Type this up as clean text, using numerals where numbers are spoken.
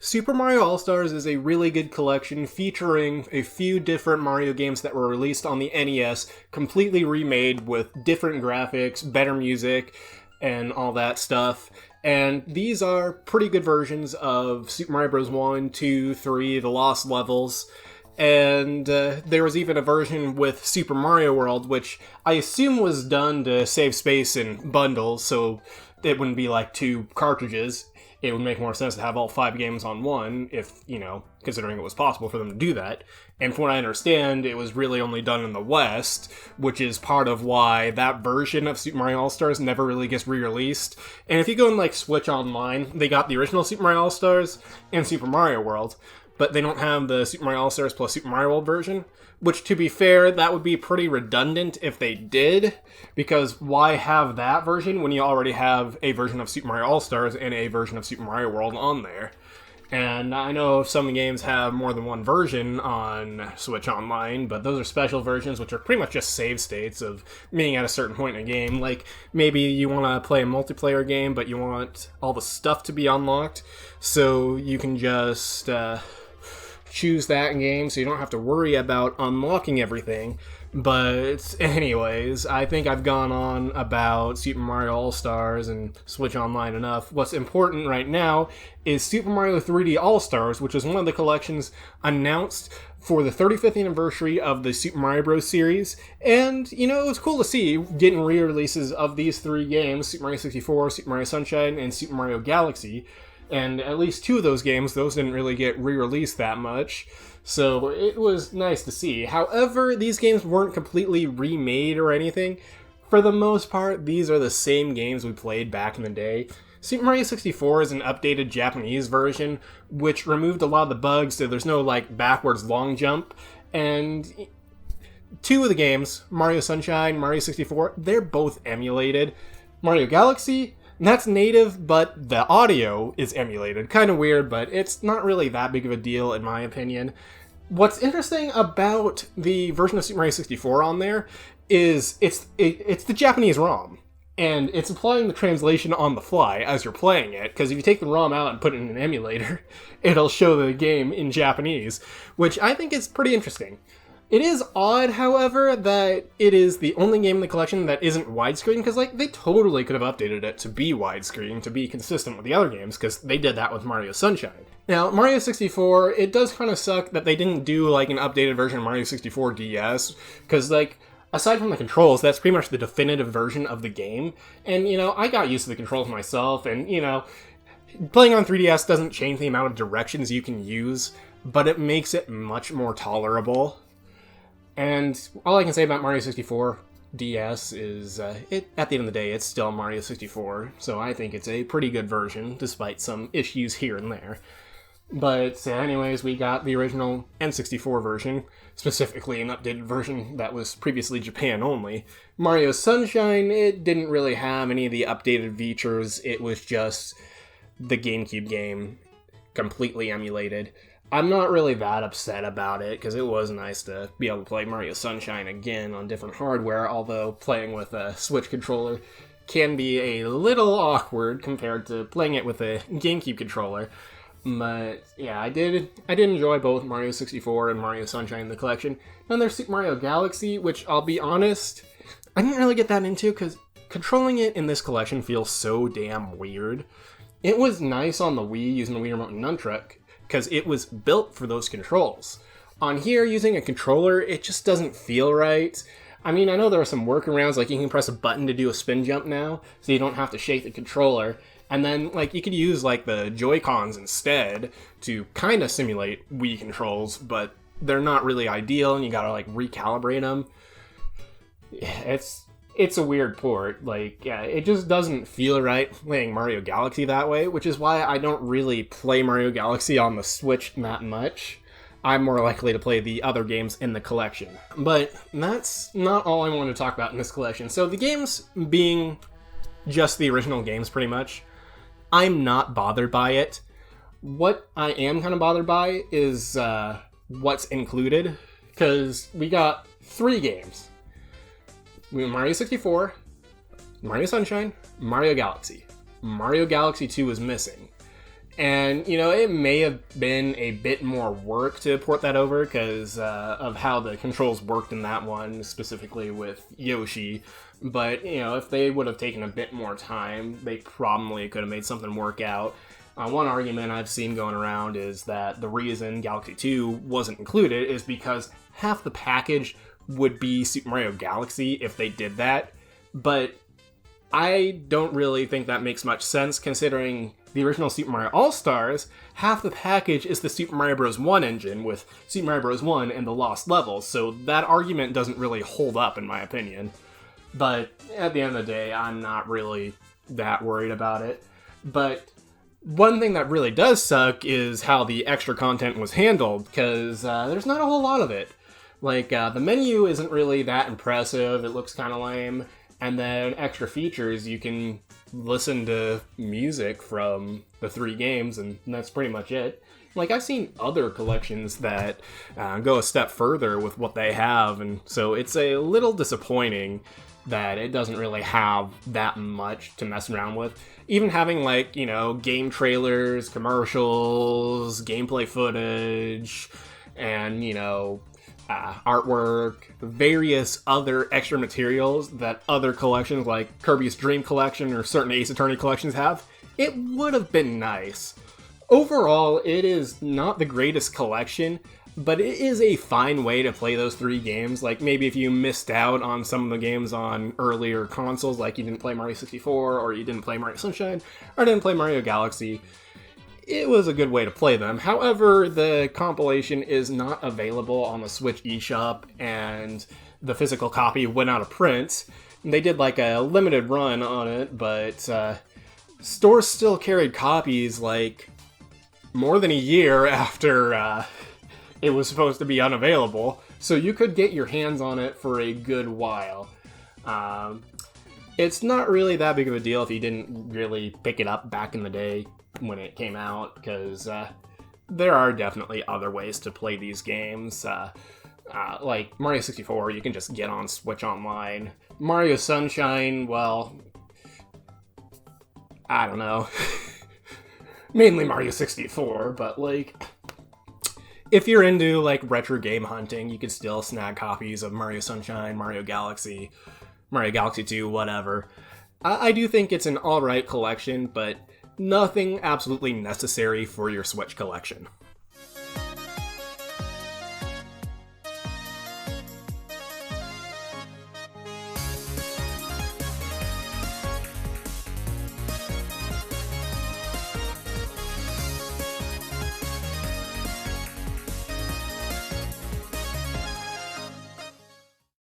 Super Mario All-Stars is a really good collection featuring a few different Mario games that were released on the NES, completely remade with different graphics, better music, and all that stuff. And these are pretty good versions of Super Mario Bros. 1, 2, 3, The Lost Levels. And there was even a version with Super Mario World, which I assume was done to save space in bundles, so it wouldn't be like two cartridges. It would make more sense to have all 5 games on one, if, considering it was possible for them to do that. And from what I understand, it was really only done in the West, which is part of why that version of Super Mario All-Stars never really gets re-released. And if you go and, Switch Online, they got the original Super Mario All-Stars and Super Mario World, but they don't have the Super Mario All-Stars plus Super Mario World version, which, to be fair, that would be pretty redundant if they did, because why have that version when you already have a version of Super Mario All-Stars and a version of Super Mario World on there? And I know some games have more than one version on Switch Online, but those are special versions, which are pretty much just save states of being at a certain point in a game. Like, maybe you want to play a multiplayer game, but you want all the stuff to be unlocked, so you can just choose that game, so you don't have to worry about unlocking everything. But anyways, I think I've gone on about Super Mario All-Stars and Switch Online enough. What's important right now is Super Mario 3D All-Stars, which is one of the collections announced for the 35th anniversary of the Super Mario Bros. Series. And, it was cool to see getting re-releases of these 3 games, Super Mario 64, Super Mario Sunshine, and Super Mario Galaxy. And at least 2 of those games, those didn't really get re-released that much. So it was nice to see. However, these games weren't completely remade or anything. For the most part, these are the same games we played back in the day. Super Mario 64 is an updated Japanese version, which removed a lot of the bugs, so there's no, backwards long jump. And 2 of the games, Mario Sunshine, Mario 64, they're both emulated. Mario Galaxy, that's native, but the audio is emulated. Kind of weird, but it's not really that big of a deal in my opinion. What's interesting about the version of Super Mario 64 on there is it's the Japanese ROM. And it's applying the translation on the fly as you're playing it, because if you take the ROM out and put it in an emulator, it'll show the game in Japanese, which I think is pretty interesting. It is odd, however, that it is the only game in the collection that isn't widescreen, because, they totally could have updated it to be widescreen, to be consistent with the other games, because they did that with Mario Sunshine. Now, Mario 64, it does kind of suck that they didn't do, an updated version of Mario 64 DS, because, aside from the controls, that's pretty much the definitive version of the game, and, I got used to the controls myself, and, playing on 3DS doesn't change the amount of directions you can use, but it makes it much more tolerable. And all I can say about Mario 64 DS is, at the end of the day, it's still Mario 64, so I think it's a pretty good version, despite some issues here and there. But anyways, we got the original N64 version, specifically an updated version that was previously Japan only. Mario Sunshine, it didn't really have any of the updated features, it was just the GameCube game, completely emulated. I'm not really that upset about it, because it was nice to be able to play Mario Sunshine again on different hardware, although playing with a Switch controller can be a little awkward compared to playing it with a GameCube controller. But yeah, I did enjoy both Mario 64 and Mario Sunshine in the collection. Then there's Super Mario Galaxy, which I'll be honest, I didn't really get that into, because controlling it in this collection feels so damn weird. It was nice on the Wii using the Wii Remote and Nunchuck, because it was built for those controls. On here, using a controller, it just doesn't feel right. I mean, I know there are some workarounds, you can press a button to do a spin jump now, so you don't have to shake the controller. And then, you could use, the Joy-Cons instead to kind of simulate Wii controls, but they're not really ideal, and you gotta, recalibrate them. It's a weird port. It just doesn't feel right playing Mario Galaxy that way, which is why I don't really play Mario Galaxy on the Switch that much. I'm more likely to play the other games in the collection. But that's not all I want to talk about in this collection. So the games being just the original games, pretty much, I'm not bothered by it. What I am kind of bothered by is what's included, because we got 3 games. We have Mario 64, Mario Sunshine, Mario Galaxy. Mario Galaxy 2 is missing. And, you know, it may have been a bit more work to port that over because of how the controls worked in that one, specifically with Yoshi. But, you know, if they would have taken a bit more time, they probably could have made something work out. One argument I've seen going around is that the reason Galaxy 2 wasn't included is because half the package would be Super Mario Galaxy if they did that. But I don't really think that makes much sense, considering the original Super Mario All-Stars, half the package is the Super Mario Bros. 1 engine with Super Mario Bros. 1 and the Lost Levels, so that argument doesn't really hold up in my opinion. But at the end of the day, I'm not really that worried about it. But one thing that really does suck is how the extra content was handled, because there's not a whole lot of it. Like, the menu isn't really that impressive, it looks kind of lame. And then extra features, you can listen to music from the 3 games, and that's pretty much it. Like, I've seen other collections that go a step further with what they have, and so it's a little disappointing that it doesn't really have that much to mess around with. Even having, like, you know, game trailers, commercials, gameplay footage, and, you know, artwork, various other extra materials that other collections like Kirby's Dream Collection or certain Ace Attorney collections have, it would have been nice. Overall, it is not the greatest collection, but it is a fine way to play those 3 games. Like, maybe if you missed out on some of the games on earlier consoles, like you didn't play Mario 64, or you didn't play Mario Sunshine, or didn't play Mario Galaxy, it was a good way to play them. However, the compilation is not available on the Switch eShop, and the physical copy went out of print. They did like a limited run on it, but stores still carried copies like more than a year after it was supposed to be unavailable, so you could get your hands on it for a good while. It's not really that big of a deal if you didn't really pick it up back in the day when it came out, because there are definitely other ways to play these games. Like Mario 64, you can just get on Switch Online. Mario Sunshine, well, I don't know. Mainly Mario 64, but like, if you're into like retro game hunting, you could still snag copies of Mario Sunshine, Mario Galaxy 2, whatever. I do think it's an alright collection, but nothing absolutely necessary for your Switch collection.